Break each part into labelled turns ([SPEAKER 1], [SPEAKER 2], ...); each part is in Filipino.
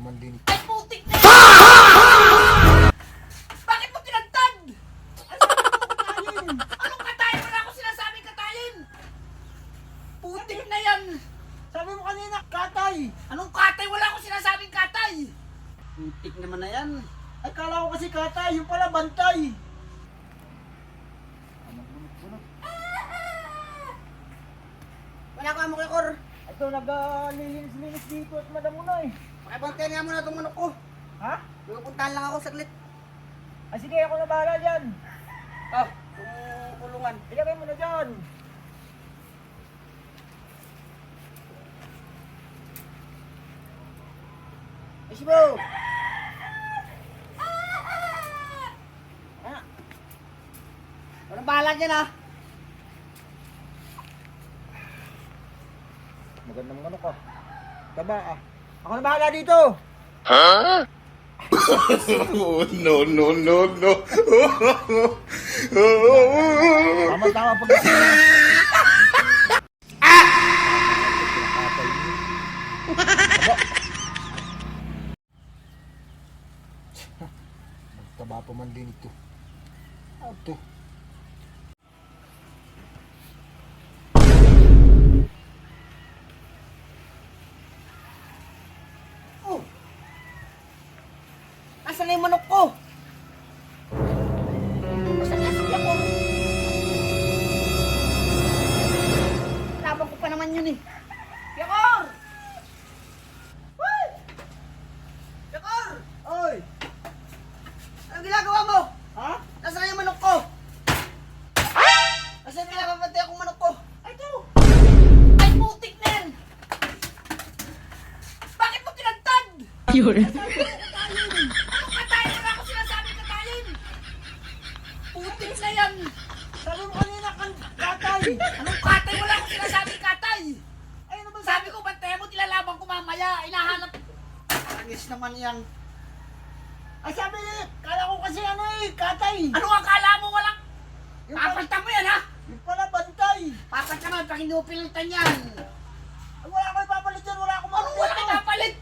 [SPEAKER 1] man din.
[SPEAKER 2] Ay, putik na! Bakit mo tinagtad? Anong katayin? Wala akong sinasabing katayin! Putik na yan!
[SPEAKER 3] Sabi mo kanina, katay!
[SPEAKER 2] Anong katay? Wala akong sinasabing katay!
[SPEAKER 3] Putik naman na yan. Ay, kala ko kasi katay, yung pala bantay.
[SPEAKER 2] Wala ko amo kay Kor.
[SPEAKER 3] Ito, nag-linis dito at madamo na eh.
[SPEAKER 2] Pakibantayan nga muna itong manok ko.
[SPEAKER 3] Ha?
[SPEAKER 2] Pupuntahan lang ako saglit.
[SPEAKER 3] Ay, sige, ako na bahala dyan.
[SPEAKER 2] Oh, itong kulungan.
[SPEAKER 3] Ilagay mo na dyan.
[SPEAKER 2] Ay, si bro! Walang bahala dyan ah.
[SPEAKER 3] Magandang manok ah. Taba ah. Ako na bahala dito.
[SPEAKER 4] Oh, no, no, no, no.
[SPEAKER 3] Tama-tama pag...
[SPEAKER 1] Magtaba pa man din ito. Ito.
[SPEAKER 2] Oh! Nasaan na yung manok ko? Nasaan na si Yakor? Laban ko pa naman yun eh. Yakor! Uy! Yakor!
[SPEAKER 3] Oy!
[SPEAKER 2] Anong ginagawa mo?
[SPEAKER 3] Ha?
[SPEAKER 2] Nasaan na yung manok ko? Nasaan pinapapantay akong manok ko? Ay, ito! Ay, putik na yan! Bakit mo tinagtad? Anong katayin? Wala akong sinasabing katayin! Putik na yan!
[SPEAKER 3] Sabi mo kanina, katay!
[SPEAKER 2] Anong katay? Wala akong sinasabing katay!
[SPEAKER 3] Ay, ano ba
[SPEAKER 2] Sabi ko, bantayan mo, tilalaban ko mamaya. Inahanap. Arangis naman yan.
[SPEAKER 3] Ay, sabi kala ko kasi ano eh, katay!
[SPEAKER 2] Ano ang akala mo? Walang...
[SPEAKER 3] Yung pala,
[SPEAKER 2] Papalta mo yan, ha?
[SPEAKER 3] yung pala bantay!
[SPEAKER 2] Papalta mo, pag hindi mo pinalitan yan.
[SPEAKER 3] Ay, wala akong ipapalit dyan, wala akong
[SPEAKER 2] Anong wala
[SPEAKER 3] dito.
[SPEAKER 2] ka papalit?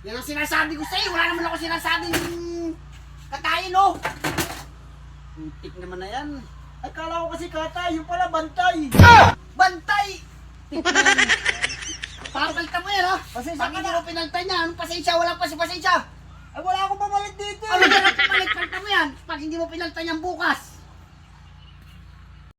[SPEAKER 2] Yan ang sinasabi ko sa'yo. Wala naman ako sinasabing katayin, oh.
[SPEAKER 3] Putik naman na yan. Ay, kala ko kasi katay, yung pala bantay!
[SPEAKER 2] Bantay! Papalta mo yan, ha?
[SPEAKER 3] Pasensya
[SPEAKER 2] Pag
[SPEAKER 3] ka
[SPEAKER 2] hindi
[SPEAKER 3] na.
[SPEAKER 2] mo pinalitan yan, anong pasensya? Walang pasensya.
[SPEAKER 3] Ay, wala akong papalit dito
[SPEAKER 2] Ano
[SPEAKER 3] eh!
[SPEAKER 2] yan ang papalit? Palta mo yan. Pag hindi mo pinalitan yan bukas.